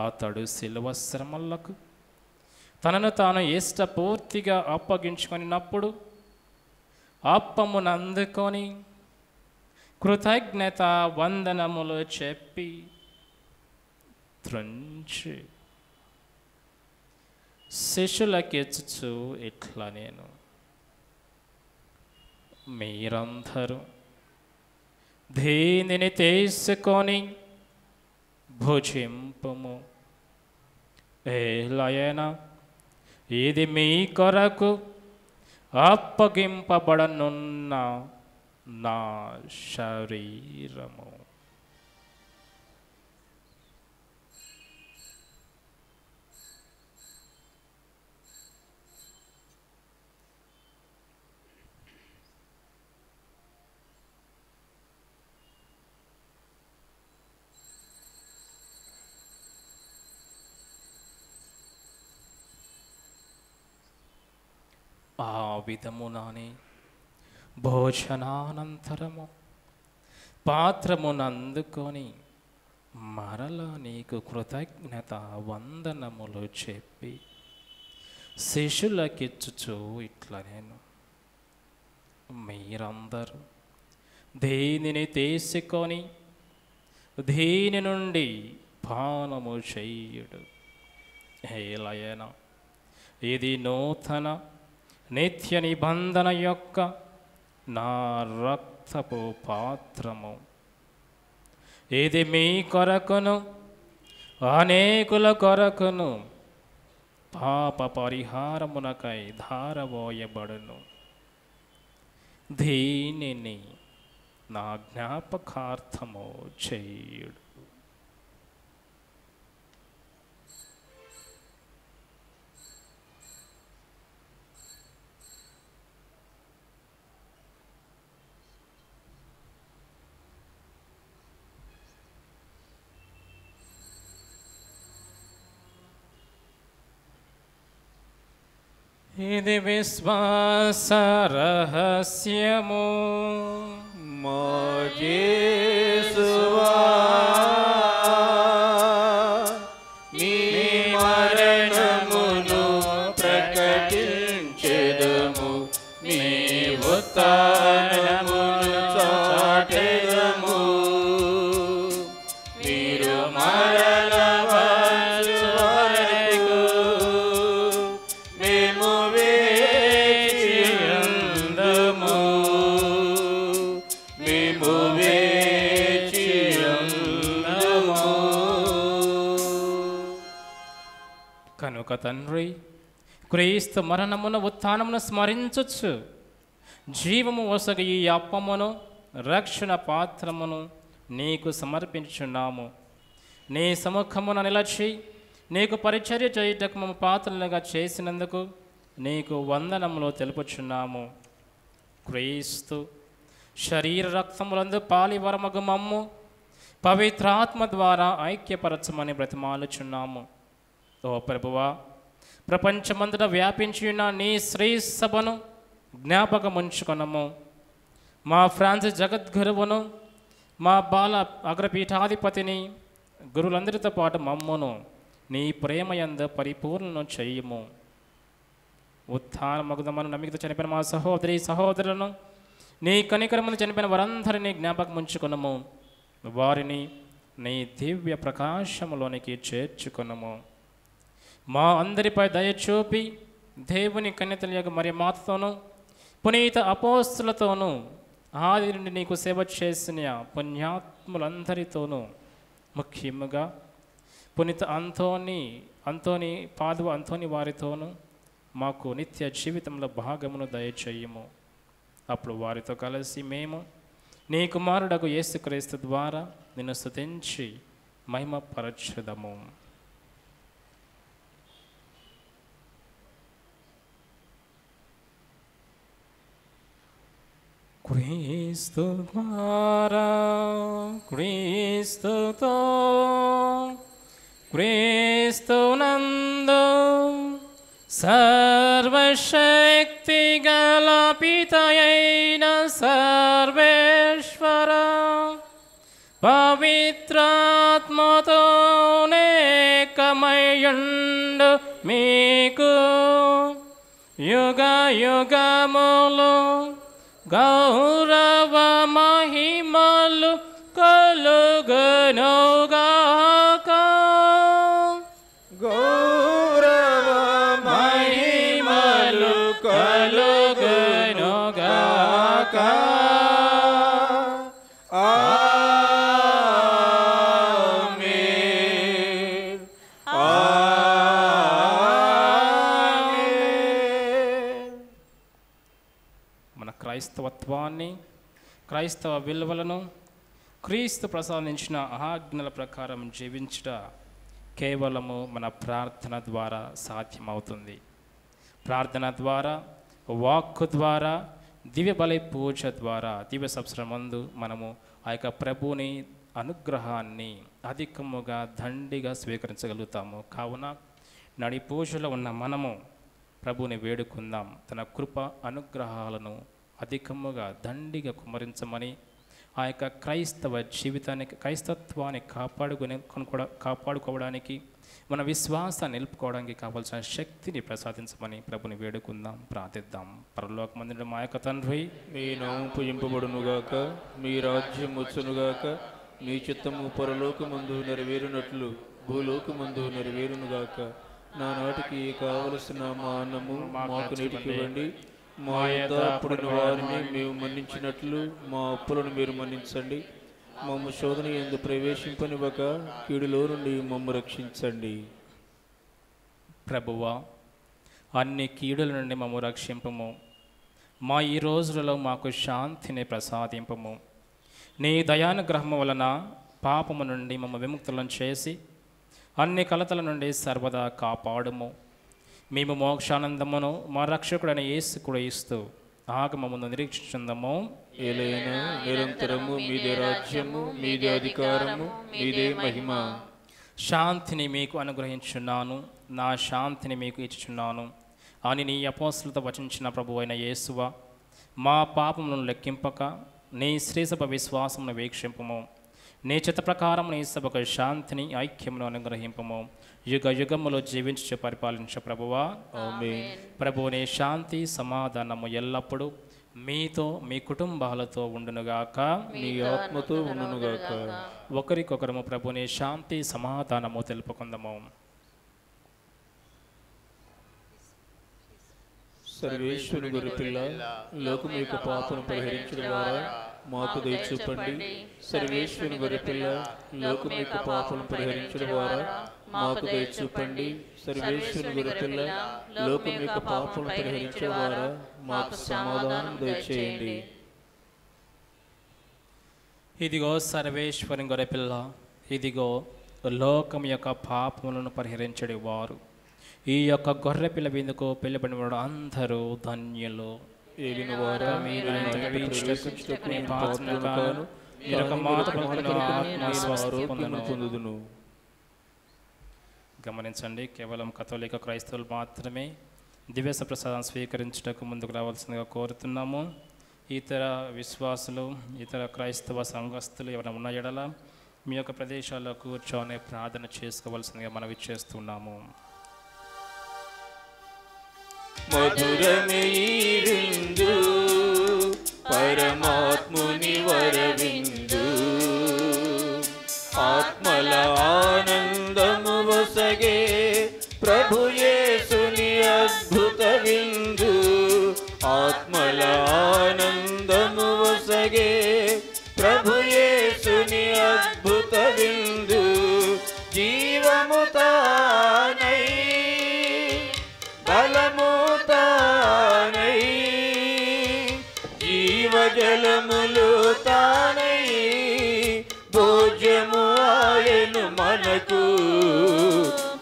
అతడు శిలువ శ్రమలకు తనను తాను ఇష్టపూర్తిగా అప్పగించుకొనినప్పుడు అప్పమును అందుకొని కృతజ్ఞత వందనములు చెప్పి త్రుంచి శిష్యులకిచ్చుచు ఇట్లా నేను, మీరందరూ దీనిని తీసుకొని భుజింపుము. ఏలయనా ఇది మీ కొరకు అప్పగింపబడనున్న నా శరీరము. ఆ విధముననే భోజనానంతరము పాత్రమునందుకొని మరల నీకు కృతజ్ఞత వందనములు చెప్పి శిష్యులకిచ్చుచు ఇట్లా నేను, మీరందరూ దీనిని తీసుకొని దీని నుండి పానము చేయుడు. ఏలయనా ఇది నూతన నిత్య నిబంధన యొక్క నా రక్తపు పాత్రము. ఇది మీ కొరకును అనేకుల కొరకును పాప పరిహారమునకై ధారవోయబడును. దీనిని నా జ్ఞాపకార్థము చేయుడు. ఇది విశ్వాస రహస్యము. మా యేసువా నీ మరణమును ప్రకటించెదము, నీ ఉత్థానమును చాటెదము. మీరు మరల వచ్చు వరకు మేము వేచియుందుము, మేము వేచియుందుము. కనుక తండ్రి, క్రీస్తు మరణమును ఉత్థానమును స్మరించచ్చు జీవము ఒసగ ఈ అప్పమును రక్షణ పాత్రమును నీకు సమర్పించున్నాము. నీ సముఖమున నిలచి నీకు పరిచర్య చేయుటకు మమ్మ పాత్రలుగా చేసినందుకు నీకు వందనములు తెలుపుచున్నాము. క్రీస్తు శరీర రక్తములందు పాలివరమగు మమ్ము పవిత్రాత్మ ద్వారా ఐక్యపరచమని బ్రతిమాలుచున్నాము. ఓ ప్రభువా, ప్రపంచమంతటా వ్యాపించి ఉన్న నీ శ్రీ సభను జ్ఞాపకముంచుకొనము. మా ఫ్రాన్సిస్ జగద్గురువును, మా బాల అగ్రపీఠాధిపతిని, గురువులందరితో పాటు మమ్మును నీ ప్రేమయందు పరిపూర్ణను చెయ్యము. ఉత్థానమగుదమను నమ్మికతో చనిపోయిన మా సహోదరి సహోదరులను, నీ కనికరమును చనిపోయిన వారందరినీ జ్ఞాపకముంచుకొనము. వారిని నీ దివ్య ప్రకాశములోనికి చేర్చుకొనము. మా అందరిపై దయచూపి దేవుని కన్యతల మరి మాతతోనూ పునీత అపోస్తులతోనూ ఆది నుండి నీకు సేవ చేసిన పుణ్యాత్మ ఆత్మలందరితోనూ ముఖ్యముగా పునీత అంతోని పాదువ అంతోని వారితోనూ మాకు నిత్య జీవితంలో భాగమును దయచేయము. అప్పుడు వారితో కలిసి మేము నీ కుమారుడకు యేసుక్రీస్తు ద్వారా నిన్ను స్తుతించి మహిమపరచుదము. క్రీస్తు ద్వారా క్రీస్తుతో క్రీస్తునందు సర్వశక్తి గల పితయైన సర్వేశ్వర పవిత్రాత్మతో నేకమయుండు మీకు యుగ యుగములు గౌరవ మహిమలు కలుగునుగాక. గౌరవ మహిమలు కలుగునుగాక. ఆమేన్. ఆమేన్. మన క్రైస్తవత్వాన్ని, క్రైస్తవ విలువలను క్రీస్తు ప్రసాదించిన ఆజ్ఞల ప్రకారం జీవించుట కేవలము మన ప్రార్థన ద్వారా సాధ్యమవుతుంది. ప్రార్థన ద్వారా, వాక్కు ద్వారా, దివ్య బలి పూజ ద్వారా, దివ్య సంవత్సరమందు మనము ఆ యొక్క ప్రభుని అనుగ్రహాన్ని అధికముగా దండిగా స్వీకరించగలుగుతాము. కావున నడి పూజలో ఉన్న మనము ప్రభుని వేడుకుందాం, తన కృప అనుగ్రహాలను అధికముగా దండిగా కుమరించమని. ఆ యొక్క క్రైస్తవ జీవితానికి, క్రైస్తత్వాన్ని కాపాడుకోవడానికి, మన విశ్వాసాన్ని నిలుపుకోవడానికి కావాల్సిన శక్తిని ప్రసాదించమని ప్రభుని వేడుకుందాం, ప్రార్థిద్దాం. పరలోకమందున మా యొక్క తండ్రి, మీ నామము పూజింపబడునుగాక, మీ రాజ్యం వచ్చునుగాక, మీ చిత్తము పరలోకమందు నెరవేరునట్లు భూలోకమందు నెరవేరునుగాక. నానాటికి కావలసిన మా అన్నము మాకు నేటికి ఇవ్వండి. మా యొద్ద అప్పుడున్న వారిని మేము మన్నించినట్లు మా అప్పులను మీరు మన్నించండి. మమ్ము శోధన యందు ప్రవేశింపనివ్వక కీడులో నుండి మమ్ము రక్షించండి. ప్రభువా, అన్ని కీడుల నుండి మమ్ము రక్షింపము. మా ఈ రోజులలో మాకు శాంతిని ప్రసాదింపము. నీ దయానుగ్రహము వలన పాపము నుండి మమ్ము విముక్తులను చేసి అన్ని కలతల నుండి సర్వదా కాపాడుము. మేము మోక్షానందమును మా రక్షకుడైన యేసుకు ఇస్తూ ఆగమమును నిరీక్షించుందము. ఏలైనా నిరంతరము మీదే రాజ్యము, మీదే అధికారము, మీదే మహిమ. శాంతిని మీకు అనుగ్రహించున్నాను, నా శాంతిని మీకు ఇచ్చుచున్నాను అని నీ అపోస్తలుతో వచించిన ప్రభువైన అయిన యేసువ, మా పాపములను లెక్కింపక నీ శ్రీసభ విశ్వాసమును వీక్షింపము. నీ చిత్త ప్రకారం నీ సభకు శాంతిని, ఐక్యమును అనుగ్రహింపము. యుగ యుగములో జీవించి పరిపాలించే ప్రభువా, ఆమేన్. ప్రభు నీ శాంతి సమాధానము ఎల్లప్పుడూ మీతో మీ కుటుంబాలతో ఉండునుగాక, నీ ఆత్మతో ఉండునుగాక. ఒకరికొకరము ప్రభు నీ శాంతి సమాధానము తెలుపుకుందాము. సర్వేశ్వరుని గొర్రెపిల్ల, లోకము యొక్క పాపను పరిహరించడం ద్వారా మాకు దయ చూపండి. సర్వేశ్వరుని గొర్రెపిల్ల, లోకము యొక్క పాపను పరిహరించడం ద్వారా మాకు దయ చూపండి. సర్వేశ్వరుని గొర్రెపిల్ల, లోకము యొక్క పాపను పరిహరించడం ద్వారా మాకు సమాధానం దయచేయండి. ఇదిగో సర్వేశ్వరుని గొర్రెపిల్ల, ఇదిగో లోకం యొక్క పాపములను పరిహరించడి వారు. ఈ యొక్క గొర్రెపిల్ల విందుకు పెళ్ళబడిన వాడు అందరూ ధన్యులు. ఏలిన వారా, మీరు నా ఇంట ప్రవేశించుటకు నేను పాత్రుడను కాను. మీరొక మాట పలుకున ఆత్మ ఆరోగ్యమును పొందుదును. గమనించండి, కేవలం కథోలిక క్రైస్తవులు మాత్రమే దివ్య ప్రసాదం స్వీకరించుటకు ముందుకు రావాల్సిందిగా కోరుతున్నాము. ఇతర విశ్వాసులు, ఇతర క్రైస్తవ సంఘస్థులు ఎవరైనా ఉన్న ఎడల మీ యొక్క ప్రదేశాల్లో కూర్చొని ప్రార్థన చేసుకోవాల్సిందిగా మనవి చేస్తున్నాము. మధురమే ఈ విందు, పరమాత్ముని వరవిందు, ఆత్మల ఆనందము వసగే ప్రభు యేసుని అద్భుత విందు. ఆత్మల ఆనందము వసగే ప్రభు యేసుని మనకు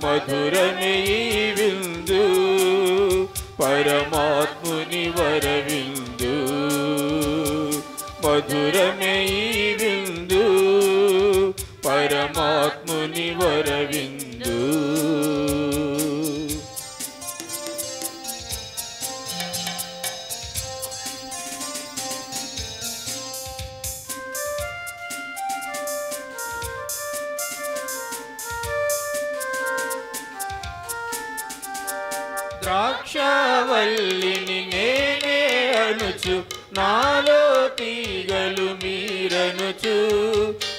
మధురమే ఈ విందు పరమాత్ముని వరవిందు మధురమే ఈ విందు పరమాత్ముని వరవిందు ద్రాక్షావల్లిని నేనే అనుచు నాలో తీగలు మీరనుచు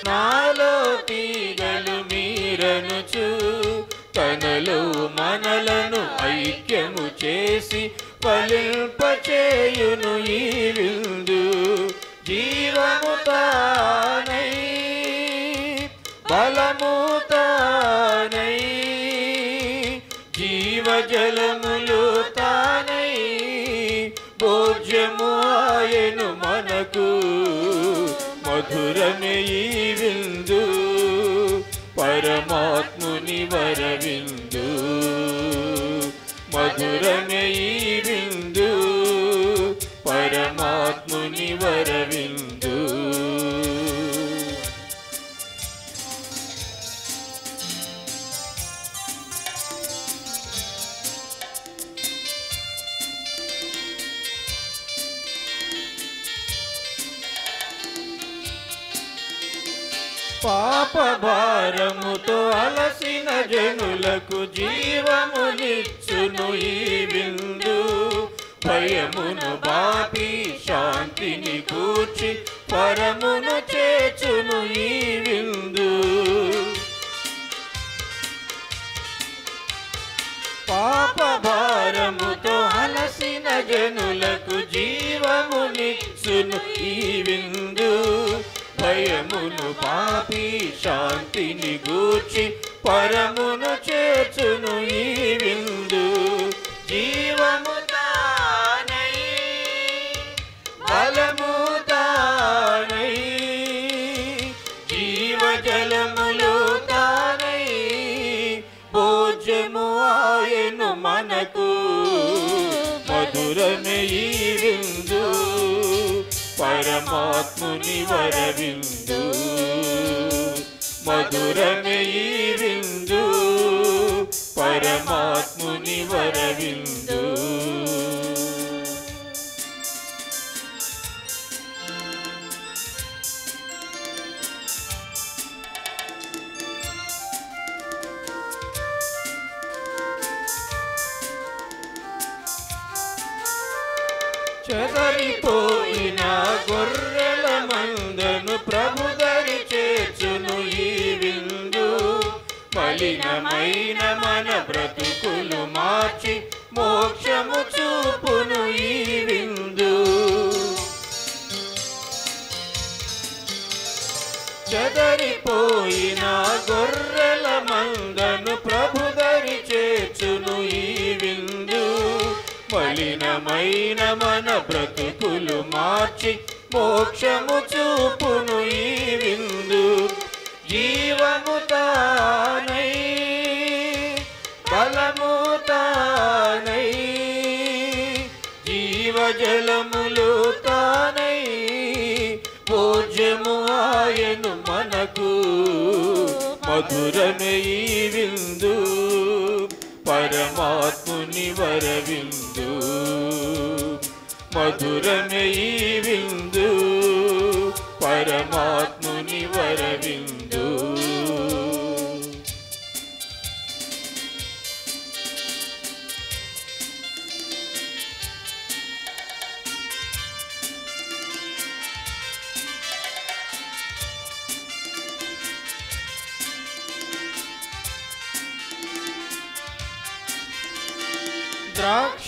నాలో తీగలు మీరనుచు తనలో మనలను ఐక్యము చేసి ఫలింపచేయును ఈ విందు జీవము తానై బలము తానై జీవజలములు తానై భోజ్యము ఆయను మనకు మధురమే ఈ విందు పరమాత్ముని వరవిందు మధురమే ఈ విందు పరమాత్ముని వరవిందు పాప భారముతో అలసిన జనులకు జీవమునిచ్చును ఈ విందు భయమును బాపి శాంతిని కూర్చి పరమును చేర్చును ఈ విందు పాప భారముతో అలసిన జనులకు జీవమునిచ్చును ఈ విందు భయమును పాపి శాంతిని గూర్చి పరమును చేర్చును ఈ విందు జీవము తానై బలము తానై జీవజలములు తానై భోజ్యము ఆయను మనకు మధురమే ఈ విందు పరమాత్ముని వరవిందు మధురమే ఈ విందు పరమాత్ముని వరవిందు చెదరిపోయిన గొర్రెల మందను ప్రభుదరి చేర్చును ఈ విందు మలినమైన మన బ్రతుకులు మార్చి మోక్షము చూపును ఈ విందు చెదరిపోయిన గొర్రెల మందను ప్రభుదరి చేర్చును ఈ విందు మలినమైన మన బ్రతుకులు మార్చి మోక్షము చూపును ఈ విందు జీవము తానై బలము తానై జీవజలములు తానై భోజ్యము ఆయను మనకు మధురమే ఈ విందు పరమాత్ముని వరవిందు మధురమే ఈ విందు పరమాత్ముని వరవిందు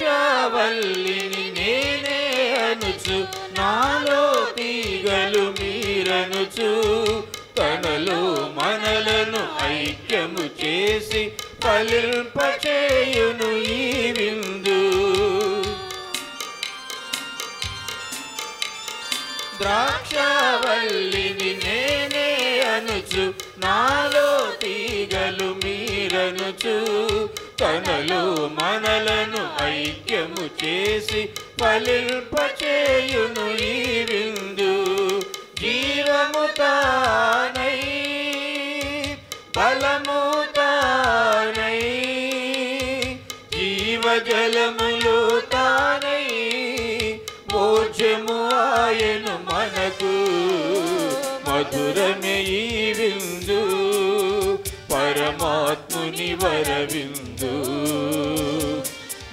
ద్రాక్షావల్లిని నేనే అనుచు నాలో తీగలు మీరనుచు తనలో మనలను ఐక్యము చేసి ఫలింపచేయును ఈ విందు ద్రాక్షావల్లిని నేనే అనుచు నాలో తీగలు మనలు మీరనుచు తనలో మనలను ఐక్యము చేసి ఫలింపచేయును ఈ విందు. జీవము తానై బలము తానై జీవజలములు తానై మోక్షము ఆయను మనకు. మధురమే ఈ విందు పరమాత్ముని వరవిందు.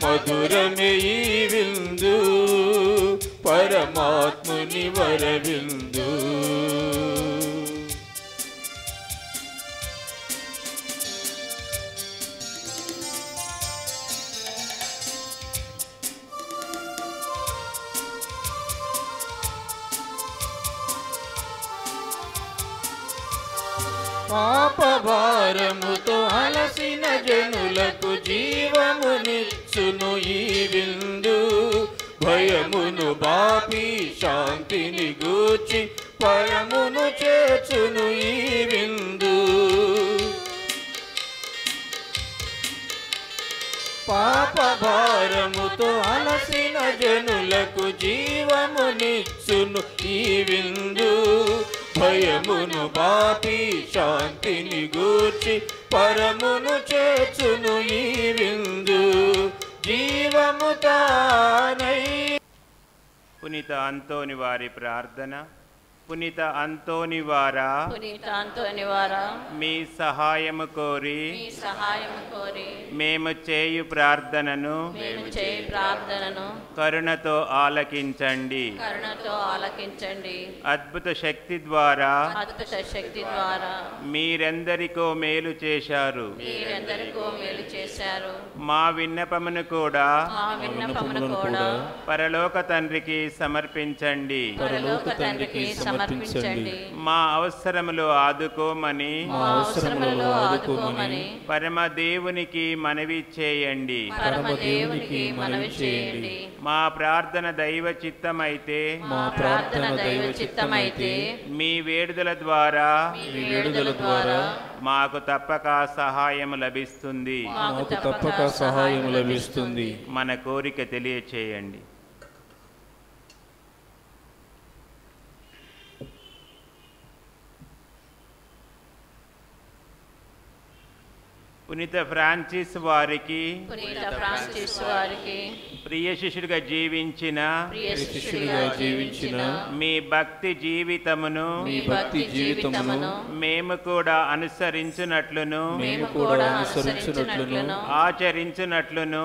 మధురమే ఈ విందు పరమాత్ముని వరవిందు. పాపభారముతో అలసిన జనులకు జీవమునిచ్చును ఈ విందు. భయమును బాపి శాంతిని గూర్చి పరమును చేర్చును ఈ విందు. పాపభారముతో అలసిన జనులకు జీవమునిచ్చును ఈ విందు. భయమును బాపి శాంతిని గూర్చి పరమును చేర్చును ఈ విందు. జీవము తానై. పునీత అంతోని వారి ప్రార్థన. పునీత అంతోని వారా, పునీత అంతోని వారా, మీ సహాయము కోరి మేము చేయు ప్రార్థనను కరుణతో ఆలకించండి. అద్భుత శక్తి ద్వారా మీరెందరికో మేలు చేశారు. మా విన్నపమును కూడా పరలోక తండ్రికి సమర్పించండి. మా అవసరములో ఆదుకోమని పరమ దేవునికి మనవి చేయండి. మా ప్రార్థన దైవ చిత్తమైతే మీ వేడుదల ద్వారా మాకు తప్పక సహాయం లభిస్తుంది. మన కోరిక తెలియచేయండి. పునీత ఫ్రాన్సిస్ వారికి ప్రియ శిష్యుడిగా జీవించిన మీ భక్తి జీవితమును మేము కూడా అనుసరించునట్లును ఆచరించునట్లును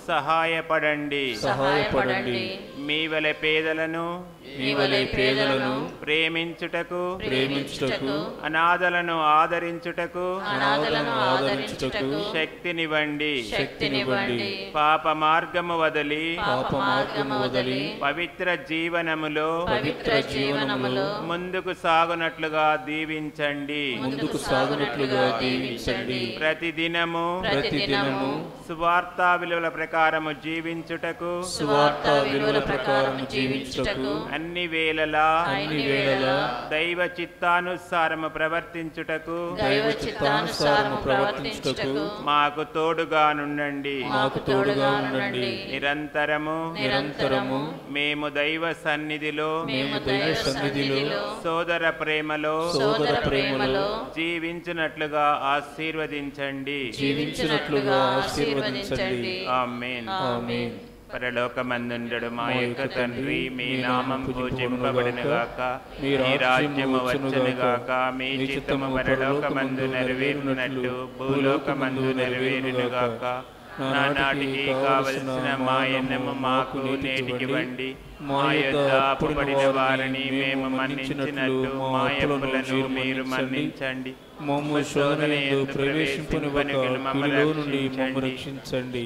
సహాయపడండి. మీ వలె పేదలను ప్రేమించుటకు అనాథలను ఆదరించుటకు శక్తినివ్వండి. పాప మార్గము వదలి పవిత్ర జీవనములో ముందుకు సాగునట్లుగా దీవించండి. ప్రతిదినము సువార్త విలువల ప్రకారము జీవించుటకు అన్ని వేళలా దైవ చిత్తానుసారము ప్రవర్తించుటకు మాకు తోడుగా నుండండి. నిరంతరము మేము దైవ సన్నిధిలో సోదర ప్రేమలో జీవించినట్లుగా ఆశీర్వదించండి. ఆమేన్. పరలోకమందుండెడు మా యొక్క తండ్రి, మీ నామం పూజింపబడునుగాక, మీ రాజ్యము వచ్చునుగాక, మీ చిత్తము పరలోకమందు నెరవేరునట్లు భూలోకమందు నెరవేరునుగాక. నానాటికి కావలసిన మా అన్నము మాకు నేటికివ్వండి. మా యొద్ద అప్పుబడిన వారిని మేము మన్నించినట్లు మా అప్పులను మీరు మన్నించండి. మమ్ము శోధన యందు ప్రవేశింపనివ్వక మమ్మల్ని రక్షించండి.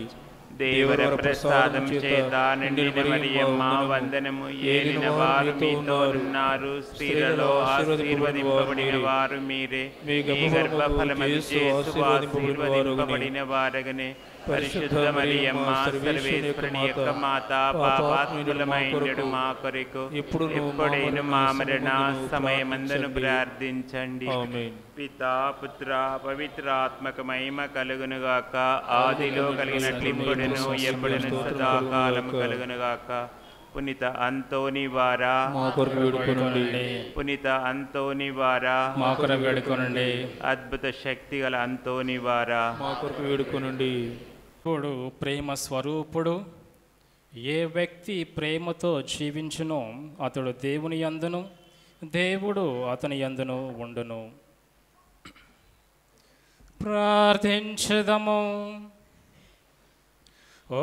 దేవర ప్రసాదం చేత నిండిన మరియమ్మ వందనము. ఏలిన వారు మీతో ఉన్నారు, స్త్రీలలో ఆశీర్వదింపబడిన వారు మీరే. మీ గర్భఫలమగు యేసు ఆశీర్వదింపబడిన వారగనే. పరిశుద్ధ మరియమ్మ సర్వేశ్వరుని యొక్క మాత, పాపాత్ములమైనడు మా కొరకు ఇప్పుడును మా మరణ సమయమందును ప్రార్థించండి. ఆమేన్. పితా పుత్ర పవిత్రాత్మక మహిమ కలుగునుగాక. ఆదిలో కలిగినట్లు ఇప్పుడును ఎప్పుడును సదాకాలం కలుగునుగాక. పునీత అంతోని వారా మా కొరకు వేడుకొనండి. పునీత అంతోని వారా మా కొరకు వేడుకొనండి. అద్భుత శక్తి గల అంతోని వారా మా కొరకు వేడుకొనండి. ఇప్పుడు ప్రేమ స్వరూపుడు. ఏ వ్యక్తి ప్రేమతో జీవించునో అతడు దేవుని యందును దేవుడు అతని యందును ఉండును. ప్రార్థించుదము. ఓ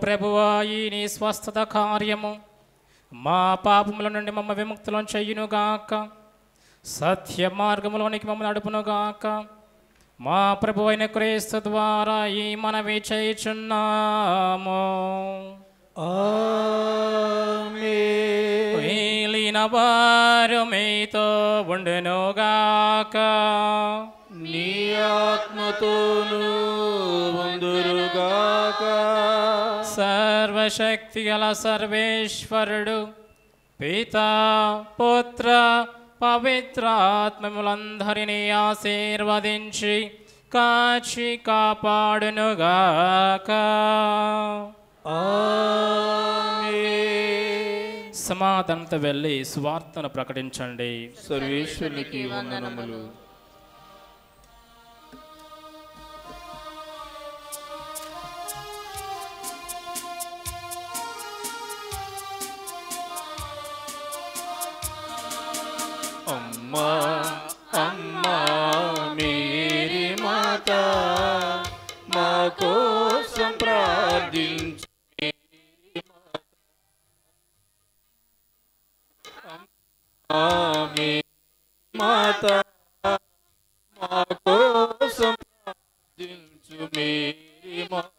ప్రభువా, ఈ నీ స్వస్థత కార్యము మా పాపముల నుండి మమ్మ విముక్తులను చెయ్యునుగాక. సత్య మార్గములోనికి మమ్మల్ని నడుపునుగాక. మా ప్రభు అయిన క్రీస్తు ద్వారా ఈ మనవి చేయుచున్నాము. మిగిలిన వారు మీతో ఉండునుగాక. నీ ఆత్మతోనూ ఉందురుగాక. సర్వశక్తి గల సర్వేశ్వరుడు పితా పుత్ర పవిత్రాత్మములందరినీ ఆశీర్వదించి కాచి కాపాడునుగాక. సమాధానంతో వెళ్ళి సువార్తను ప్రకటించండి. సర్వేశ్వరునికి వందనములు. అమ్మా అమ్మా మేరీ మాత మా కోసం ప్రార్థించు. మాత మా కోసం ప్రార్థించు మేరీ మాత.